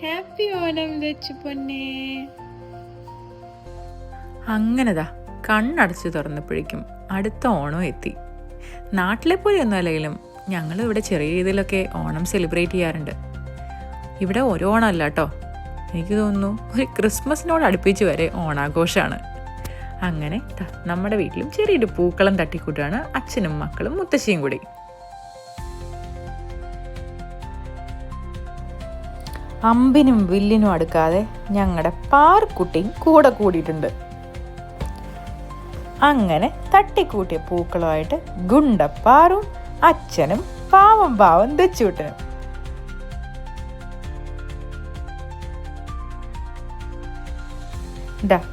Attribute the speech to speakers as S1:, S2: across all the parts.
S1: Happy Onam Lachu പൊന്നെ. അങ്ങനെതാ കണ്ണടച്ച് തുറന്നപ്പോഴേക്കും അടുത്ത ഓണം എത്തി. നാട്ടിലെ പോലെ ഒന്നും അല്ലെങ്കിലും ഞങ്ങൾ ഇവിടെ ചെറിയ രീതിയിലൊക്കെ ഓണം സെലിബ്രേറ്റ് ചെയ്യാറുണ്ട്. ഇവിടെ ഒരു ഓണമല്ല കേട്ടോ, എനിക്ക് തോന്നുന്നു ഒരു ക്രിസ്മസിനോട് അടുപ്പിച്ച് വരെ ഓണാഘോഷമാണ്. അങ്ങനെ നമ്മുടെ വീട്ടിലും ചെറിയൊരു പൂക്കളം തട്ടിക്കൂട്ടാണ് അച്ഛനും മക്കളും മുത്തശ്ശിയും കൂടി. അമ്പിനും വില്ലിനും അടുക്കാതെ ഞങ്ങളുടെ പാർക്കുട്ടിയും കൂടെ കൂടിയിട്ടുണ്ട്. അങ്ങനെ തട്ടിക്കൂട്ടിയ പൂക്കളുമായിട്ട് ഗുണ്ടപ്പാറും അച്ഛനും പാവം പാവം തെച്ചുവിട്ടനും.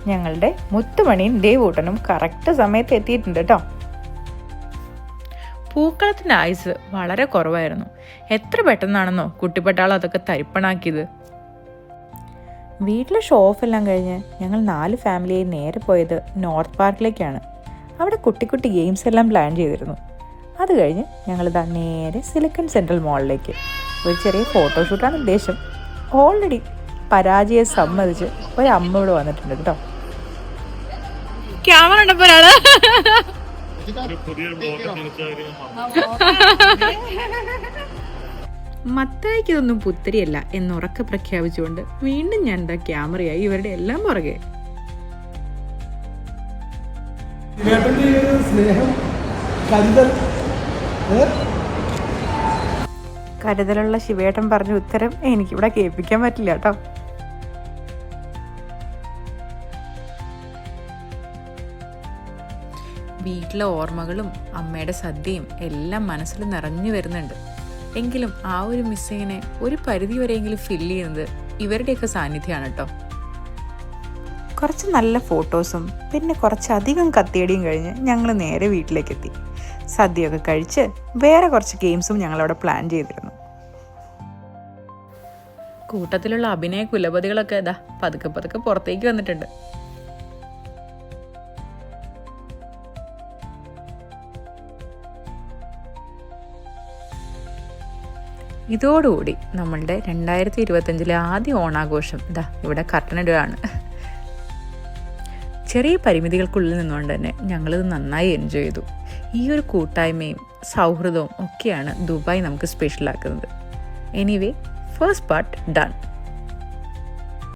S1: ഞങ്ങളുടെ മുത്തുമണിയും ദേവൂട്ടനും കറക്റ്റ് സമയത്ത് എത്തിയിട്ടുണ്ട് കേട്ടോ. പൂക്കളത്തിൻ്റെ ആയുസ് വളരെ കുറവായിരുന്നു. എത്ര പെട്ടെന്നാണെന്നോ കുട്ടിപ്പട്ടാളം അതൊക്കെ തരിപ്പണാക്കിയത്. വീട്ടിലെ ഷോ ഓഫ് എല്ലാം കഴിഞ്ഞ് ഞങ്ങൾ 4 ഫാമിലിയായി നേരെ പോയത് നോർത്ത് പാർക്കിലേക്കാണ്. അവിടെ കുട്ടി കുട്ടി ഗെയിംസ് എല്ലാം പ്ലാൻ ചെയ്തിരുന്നു. അത് കഴിഞ്ഞ് ഞങ്ങളിതാ നേരെ സിലിക്കൺ സെൻട്രൽ മോളിലേക്ക്. ഒരു ചെറിയ ഫോട്ടോഷൂട്ടാണ് ഉദ്ദേശം. ഓൾറെഡി പരാജയം സമ്മതിച്ച് ഒരമ്മ ഇവിടെ വന്നിട്ടുണ്ട് കേട്ടോ. ക്യാമറ ഉണ്ടപ്പോ മത്തായിക്ക് ഇതൊന്നും പുത്തരിയല്ല എന്നുറക്കെ പ്രഖ്യാപിച്ചുകൊണ്ട് വീണ്ടും ഞാൻ എന്താ ക്യാമറയായി ഇവരുടെ എല്ലാം പുറകെ. കരുതലുള്ള ശിവേട്ടൻ പറഞ്ഞ ഉത്തരം എനിക്കിവിടെ കേൾപ്പിക്കാൻ പറ്റില്ല കേട്ടോ. വീട്ടിലെ ഓർമ്മകളും അമ്മയുടെ സദ്യയും എല്ലാം മനസ്സിൽ നിറഞ്ഞു വരുന്നുണ്ട്. എങ്കിലും ആ ഒരു മിസ്സിങ്ങിനെ ഒരു പരിധി വരെയെങ്കിലും ഫില്ല് ചെയ്യുന്നത് ഇവരുടെയൊക്കെ സാന്നിധ്യമാണ് കേട്ടോ. കുറച്ച് നല്ല ഫോട്ടോസും പിന്നെ കുറച്ചധികം കത്തിയടിയും കഴിഞ്ഞ് ഞങ്ങൾ നേരെ വീട്ടിലേക്കെത്തി. സദ്യയൊക്കെ കഴിച്ച് വേറെ കുറച്ച് ഗെയിംസും ഞങ്ങളവിടെ പ്ലാൻ ചെയ്തിരുന്നു. കൂട്ടത്തിലുള്ള അഭിനയ കുലപതികളൊക്കെ പതുക്കെ പതുക്കെ പുറത്തേക്ക് വന്നിട്ടുണ്ട്. ഇതോടുകൂടി നമ്മളുടെ 2025 ആദ്യ ഓണാഘോഷം ഇവിടെ കർട്ടനിടുകയാണ്. ചെറിയ പരിമിതികൾക്കുള്ളിൽ നിന്നുകൊണ്ട് തന്നെ ഞങ്ങളിത് നന്നായി എൻജോയ് ചെയ്തു. ഈ ഒരു കൂട്ടായ്മയും സൗഹൃദവും ഒക്കെയാണ് ദുബായ് നമുക്ക് സ്പെഷ്യലാക്കുന്നത്. Anyway, first part done.